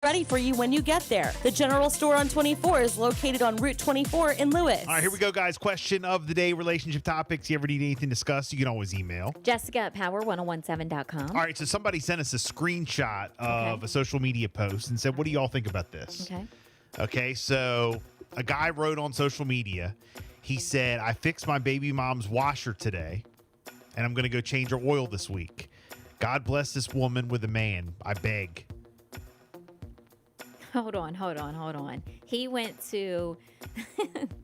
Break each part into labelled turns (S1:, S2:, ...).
S1: ready for you when you get there. The General Store on 24 is located on Route 24 in Lewis.
S2: All right, here we go, guys. Question of the day, relationship topics. You ever need anything discussed, you can always email.
S3: Jessica at power1017.com.
S2: All right, so somebody sent us a screenshot of a social media post and said, what do y'all think about this? Okay, so a guy wrote on social media, he said, I fixed my baby mom's washer today, and I'm going to go change her oil this week. God bless this woman with a man, I beg.
S3: Hold on. He went to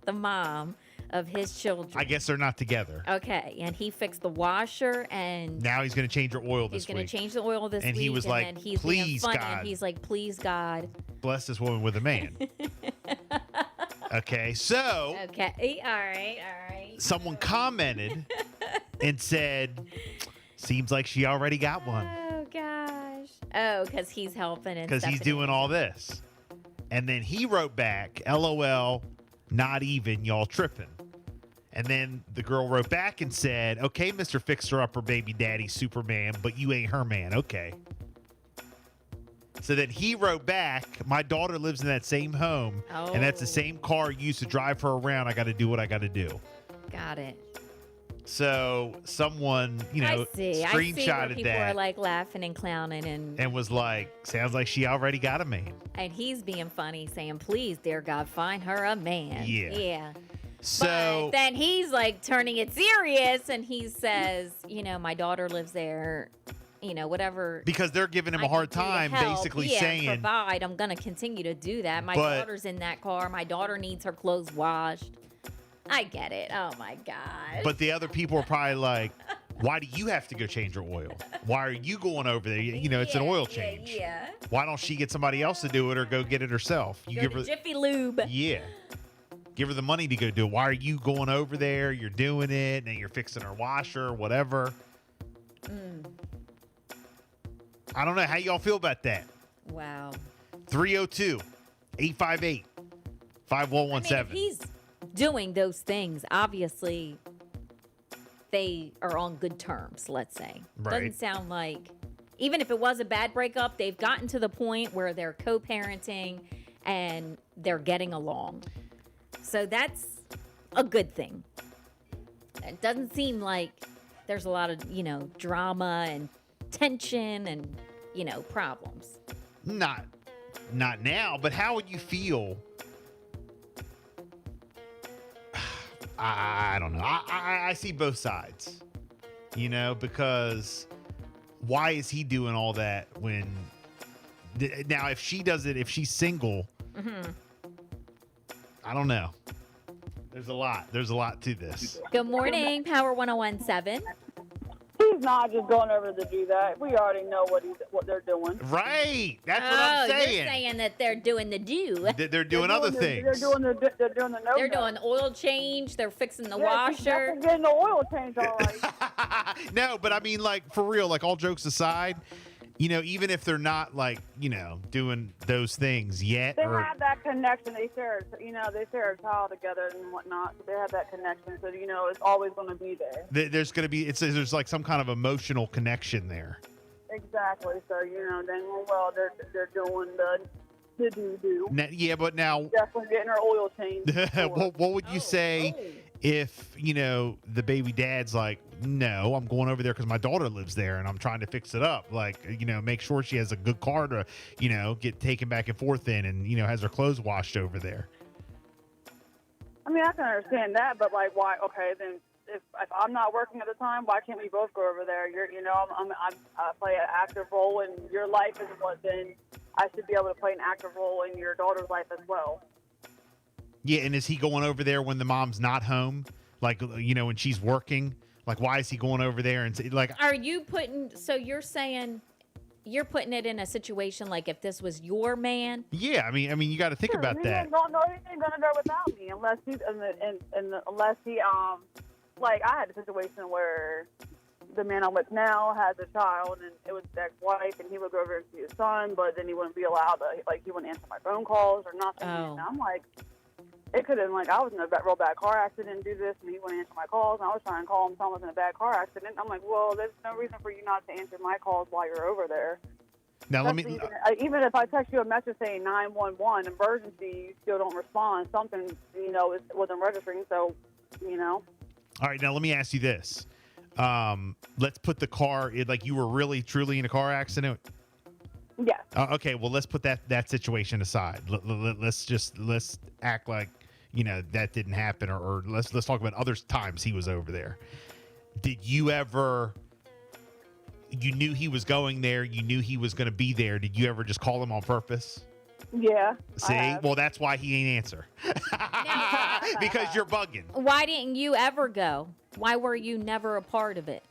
S3: the mom of his children.
S2: I guess they're not together.
S3: Okay, and he fixed the washer, and
S2: now he's going to change her oil this week.
S3: He's going to change the oil this week.
S2: And he was like,
S3: and he's
S2: please,
S3: funny,
S2: God.
S3: And he's like, please, God.
S2: Bless this woman with a man. Okay, so.
S3: Okay, all right.
S2: Someone commented and said, seems like she already got one.
S3: Oh, gosh. Oh, because he's helping and
S2: because he's doing all this. And then he wrote back, LOL, not even, y'all tripping. And then the girl wrote back and said, okay, Mr. Fixer-Upper Baby Daddy Superman, but you ain't her man. Okay. So then he wrote back, my daughter lives in that same home, and that's the same car used to drive her around. I got to do what I got to do.
S3: Got it.
S2: So someone, screenshotted
S3: I see where people
S2: that.
S3: are like laughing and clowning
S2: and was like, sounds like she already got a man.
S3: And he's being funny, saying, please, dear God, find her a man.
S2: Yeah.
S3: So but then he's like turning it serious, and he says, my daughter lives there, whatever.
S2: Because they're giving him a hard time, basically saying,
S3: provide. I'm going to continue to do that. My daughter's in that car. My daughter needs her clothes washed. I get it. Oh, my gosh.
S2: But the other people are probably like, why do you have to go change her oil? Why are you going over there? It's an oil change.
S3: Yeah.
S2: Why don't she get somebody else to do it or go get it herself?
S3: You give her Jiffy Lube.
S2: Yeah. Give her the money to go do it. Why are you going over there? You're doing it, and you're fixing her washer, whatever. I don't know. How y'all feel about that?
S3: Wow.
S2: 302-858-5117.
S3: If he's doing those things, obviously they are on good terms, let's say.
S2: Right.
S3: Doesn't sound like, even if it was a bad breakup, they've gotten to the point where they're co-parenting and they're getting along. So that's a good thing. It doesn't seem like there's a lot of, drama and tension and, problems.
S2: Not now, but how would you feel? I don't know. I see both sides, because why is he doing all that when now if she does it, if she's single, I don't know. There's a lot to this.
S3: Good morning, Power 1017.
S4: He's not just going over to do that. We already know what they're doing.
S2: Right. That's what I'm saying.
S3: You're saying that they're doing the do.
S2: They're doing other things.
S4: They're doing the no.
S3: They're doing oil change. They're fixing the washer.
S4: They're getting the oil change, all right.
S2: No, but I mean, like, for real, like, all jokes aside, even if they're not, like, doing those things yet.
S4: They have that connection. They share a child together and whatnot. So they have that connection. So, it's always going to be there.
S2: There's going to be, there's like some kind of emotional connection there.
S4: Exactly. So, they're doing the do-do.
S2: Yeah, but now.
S4: Definitely getting her oil changed.
S2: What would you say if, the baby dad's like, no, I'm going over there because my daughter lives there and I'm trying to fix it up. Like, make sure she has a good car to, get taken back and forth in and, has her clothes washed over there.
S4: I mean, I can understand that, but like, why? Okay, then if I'm not working at the time, why can't we both go over there? I play an active role in your life as what then I should be able to play an active role in your daughter's life as well.
S2: Yeah, and is he going over there when the mom's not home? Like, when she's working? Like, why is he going over there and like?
S3: Are you you're saying you're putting it in a situation like if this was your man?
S2: Yeah, I mean, you got to think about that.
S4: No, he ain't gonna go without me unless he like I had a situation where the man I'm with now has a child and it was his ex-wife and he would go over and see his son, but then he wouldn't be allowed to, like, he wouldn't answer my phone calls or nothing.
S3: Oh.
S4: And I'm like, it could have been like I was in a real bad car accident and do this, and he wouldn't answer my calls. And I was trying to call him, tell him I was in a bad car accident. I'm like, well, there's no reason for you not to answer my calls while you're over there.
S2: Now let me.
S4: Even if I text you a message saying 911 emergency, you still don't respond. Something wasn't registering. So,
S2: All right, now let me ask you this. Let's put the car like you were really truly in a car accident.
S4: yes.
S2: Okay, well let's put that situation aside. Let's act like that didn't happen, or let's talk about other times he was over there. Did you ever? You knew he was going there. You knew he was going to be there. Did you ever just call him on purpose?
S4: Yeah.
S2: See, well, that's why he ain't answer. Because you're bugging.
S3: Why didn't you ever go? Why were you never a part of it?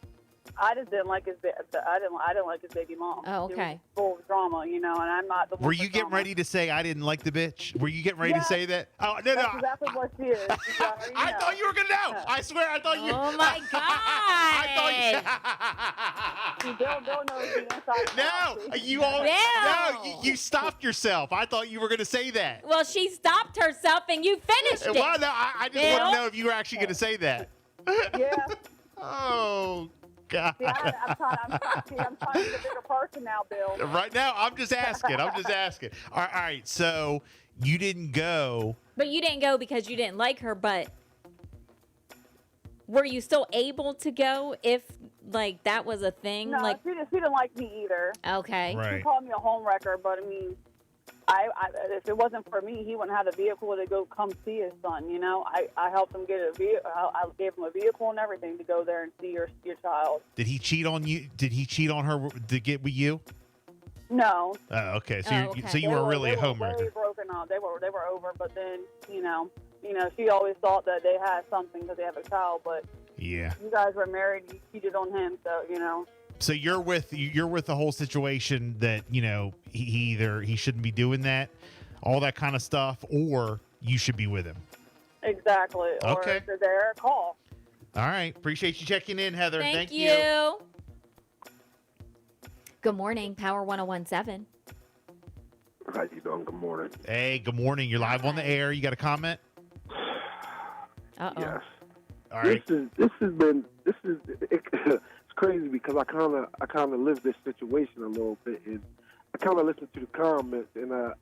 S4: I just didn't like his. I didn't like his baby mom.
S3: Oh,
S4: It
S3: okay.
S4: was full of drama, and I'm not the one.
S2: Were
S4: for
S2: you getting
S4: drama.
S2: ready to say I didn't like the bitch? Were you getting ready to
S4: Yes.
S2: say that? Oh no,
S4: That's exactly what she is. You already
S2: I
S4: know.
S2: thought you were gonna know. I swear, I thought you.
S3: Oh my God!
S4: Bill knows the inside.
S2: No, you all.
S3: Bill!
S2: No, you stopped yourself. I thought you were gonna say that.
S3: Well, she stopped herself and you finished it.
S2: Well, no, I just
S3: Bill?
S2: want to know if you were actually gonna say that.
S4: Yeah.
S2: Oh God.
S4: See, I'm trying to be a bigger person now, Bill.
S2: Right now, I'm just asking. All right. So you didn't go.
S3: But you didn't go because you didn't like her, but were you still able to go if like that was a thing?
S4: No,
S3: Like,
S4: she didn't like me either.
S3: okay.
S4: She
S2: Right.
S4: called me a home wrecker, but I mean, if it wasn't for me, he wouldn't have the vehicle to go come see his son. I helped him get a vehicle. I gave him a vehicle and everything to go there and see your child.
S2: Did he cheat on you? Did he cheat on her to get with you?
S4: No.
S2: Okay. So
S3: Oh, okay.
S2: you were really a
S4: they were
S2: homewrecker.
S4: way broken up. They were over, but then she always thought that they had something because they have a child, but
S2: Yeah.
S4: you guys were married. You cheated on him, so.
S2: So you're with the whole situation that he shouldn't be doing that, all that kind of stuff, or you should be with him.
S4: Exactly. Or
S2: Okay.
S4: if they're there, call.
S2: All right. Appreciate you checking in, Heather.
S3: Thank you. Good morning, Power 1017.
S5: How you doing? Good morning.
S2: Hey, good morning. You're live on the air. You got a comment?
S3: Uh-oh.
S5: Yes.
S2: All right.
S5: It's crazy because I kind of live this situation a little bit, and I kind of listened to the comments, and I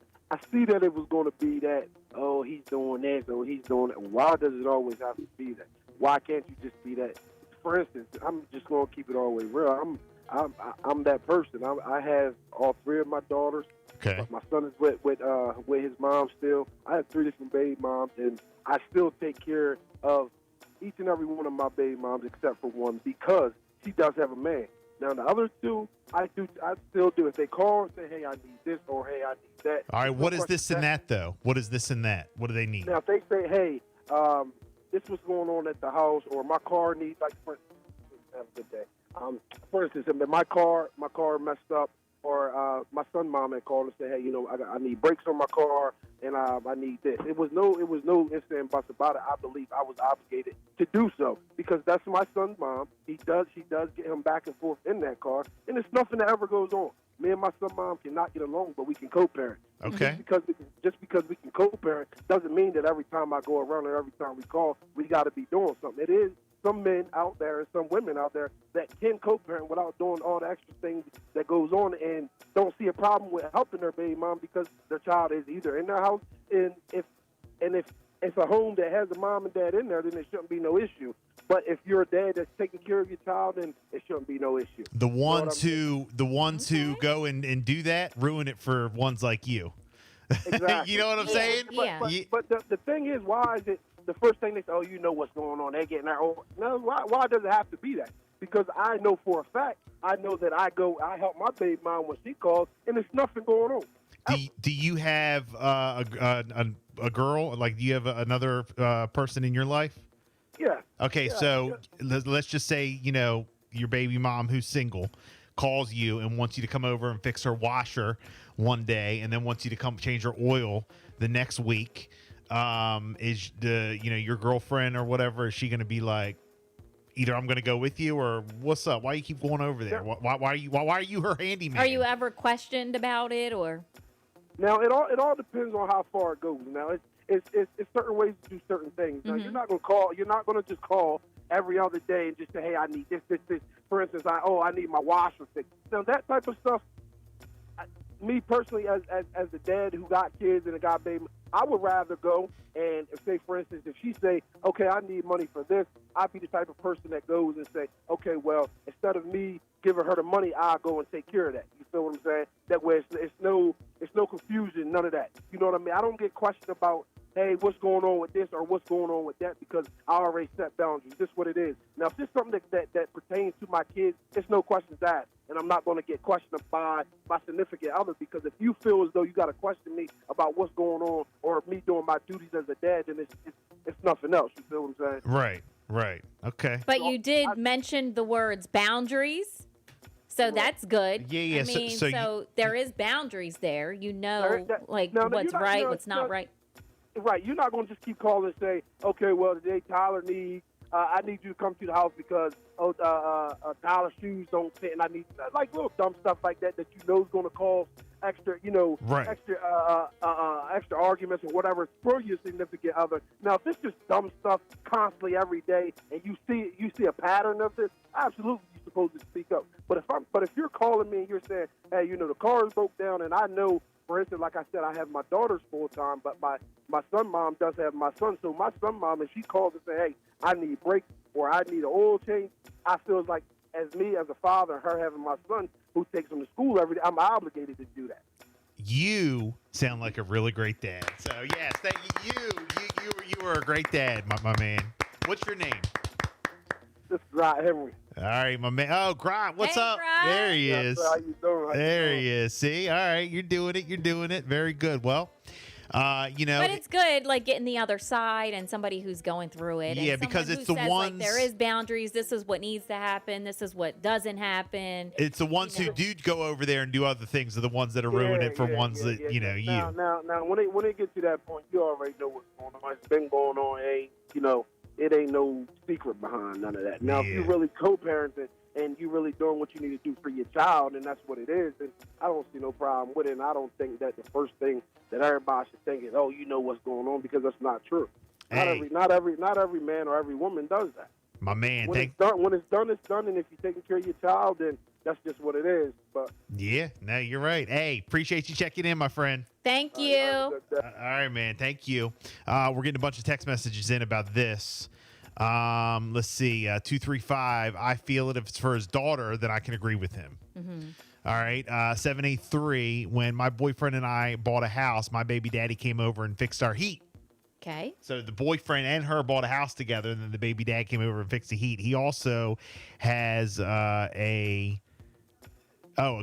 S5: see that it was going to be that, oh, he's doing this, oh, he's doing that. Why does it always have to be that? Why can't you just be that? For instance, I'm just going to keep it all the way real. I'm that person. I have all three of my daughters.
S2: Okay.
S5: My son is with his mom still. I have three different baby moms, and I still take care of each and every one of my baby moms except for one because she does have a man. Now the other two, I still do. If they call and say, "Hey, I need this," or "Hey, I need that."
S2: All right. What is this and that though? What is this and that? What do they need?
S5: Now if they say, "Hey, this was going on at the house," or my car needs, like, for instance, have a good day. For instance, if my car messed up, or my son mom had called and said, "Hey, I need brakes on my car, and I need this." It was no ifs and buts about it. I believe I was obligated to do so because that's my son's mom. She does get him back and forth in that car, and it's nothing that ever goes on. Me and my son's mom cannot get along, but we can co-parent.
S2: Okay.
S5: Just because we can co-parent doesn't mean that every time I go around or every time we call, we got to be doing something. It is some men out there and some women out there that can co-parent without doing all the extra things that goes on and don't see a problem with helping their baby mom because their child is either in their house, and if it's a home that has a mom and dad in there, then it shouldn't be no issue. But if you're a dad that's taking care of your child, then it shouldn't be no issue.
S2: The ones who go and do that ruin it for ones like you.
S5: Exactly.
S2: You know what I'm saying?
S3: Yeah.
S5: But the thing is, why is it the first thing they say, "Oh, you know what's going on, they're getting their own"? No, why does it have to be that? Because I know for a fact, I know that I help my baby mom when she calls, and there's nothing going on.
S2: Do you have a girl? Like, do you have another person in your life?
S5: Yeah.
S2: Okay,
S5: Yeah,
S2: so let's just say, your baby mom who's single calls you and wants you to come over and fix her washer one day and then wants you to come change her oil the next week. Is your girlfriend or whatever, is she going to be like, either I'm going to go with you or what's up? Why you keep going over there? Why are you her handyman?
S3: Are you ever questioned about it or?
S5: Now it all depends on how far it goes. Now it's certain ways to do certain things. Now
S3: Mhm.
S5: you're not going to just call every other day and just say, "Hey, I need this." For instance, I need my washer fixed. Now that type of stuff, me personally, as the dad who got kids and a got baby, I would rather go and say, for instance, if she say, okay, I need money for this, I'd be the type of person that goes and say, okay, well, instead of me giving her the money, I'll go and take care of that. You feel what I'm saying? That way, it's no confusion, none of that. You know what I mean? I don't get questioned about, hey, what's going on with this or what's going on with that, because I already set boundaries. This is what it is. Now, if it's something that pertains to my kids, it's no questions asked. And I'm not going to get questioned by my significant other, because if you feel as though you got to question me about what's going on or me doing my duties as a dad, then it's nothing else. You feel what I'm saying?
S2: Right. Okay.
S3: But you did mention the words boundaries. So that's good.
S2: Yeah.
S3: I mean,
S2: So
S3: there is boundaries there. You know,
S5: No,
S3: what's right, what's not right.
S5: Right. You're not going to just keep calling and say, okay, well, today Tyler needs, I need you to come to the house because Tyler's shoes don't fit, and I need, like, little dumb stuff like that you know is going to cause extra,
S2: Right.
S5: extra arguments or whatever for your significant other. Now, if it's just dumb stuff constantly every day, and you see a pattern of this, absolutely you're supposed to speak up. But if you're calling me and you're saying, hey, the car is broke down, and I know, for instance, like I said, I have my daughter's full time, but my son mom does have my son. So my son mom, if she calls and say, hey, I need brakes or I need an oil change, I feel like as me as a father, her having my son who takes him to school every day, I'm obligated to do that.
S2: You sound like a really great dad. So yes, thank you. You were a great dad, my man. What's your name?
S5: This is Rod Henry.
S2: All right, my man. Oh, Grant, what's
S3: Hey,
S2: up?
S3: Grant.
S2: There he
S5: Yes,
S2: is.
S5: sir. How you doing?
S2: There he is. See, all right, you're doing it. Very good. Well,
S3: But it's good, like getting the other side and somebody who's going through it.
S2: Yeah,
S3: and
S2: because
S3: someone
S2: it's
S3: who
S2: the
S3: says,
S2: ones-
S3: like, there is boundaries. This is what needs to happen. This is what doesn't happen.
S2: it's the ones who do go over there and do other things are the ones that are ruining it for ones that you.
S5: Now, when it gets to that point, you already know what's going on. It's been going on. It ain't no secret behind none of that. Now, if you're really co-parenting and you really doing what you need to do for your child, and that's what it is, then I don't see no problem with it. And I don't think that the first thing that everybody should think is, oh, you know what's going on, because that's not true.
S2: Hey.
S5: Not every man or every woman does that.
S2: My man,
S5: When it's done, it's done. And if you're taking care of your child, then that's just what it is. But
S2: no, you're right. Hey, appreciate you checking in, my friend.
S3: Thank you.
S2: All right, man. Thank you. We're getting a bunch of text messages in about this. Let's see. 235. I feel it if it's for his daughter, then I can agree with him. All right. 783. When my boyfriend and I bought a house, my baby daddy came over and fixed our heat.
S3: Okay.
S2: So the boyfriend and her bought a house together, and then the baby dad came over and fixed the heat. He also has a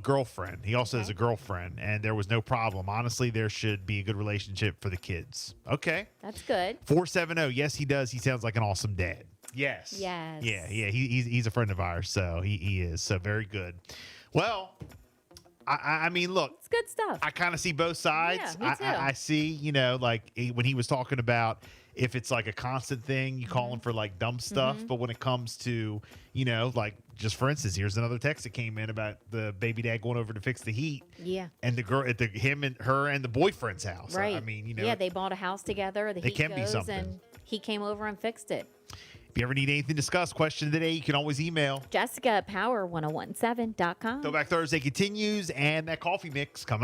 S2: girlfriend. He also has a girlfriend, and there was no problem. Honestly, there should be a good relationship for the kids. Okay.
S3: That's good.
S2: 470. Yes, he does. He sounds like an awesome dad. Yes.
S3: Yes.
S2: Yeah. He's a friend of ours, so he is. So very good. Well, I mean, look.
S3: It's good stuff.
S2: I kind of see both sides.
S3: Yeah, me too.
S2: I see, like when he was talking about if it's like a constant thing, you call him for like dumb stuff. But when it comes to, like just for instance, here's another text that came in about the baby dad going over to fix the heat.
S3: Yeah.
S2: And the girl at him and her and the boyfriend's house.
S3: Right.
S2: I mean,
S3: Yeah, they bought a house together. The
S2: It
S3: heat
S2: can be
S3: goes,
S2: something.
S3: and he came over and fixed it.
S2: if you ever need anything discussed, question of the day, you can always email.
S3: Jessica at power1017.com.
S2: Throwback Thursday continues, and that coffee mix coming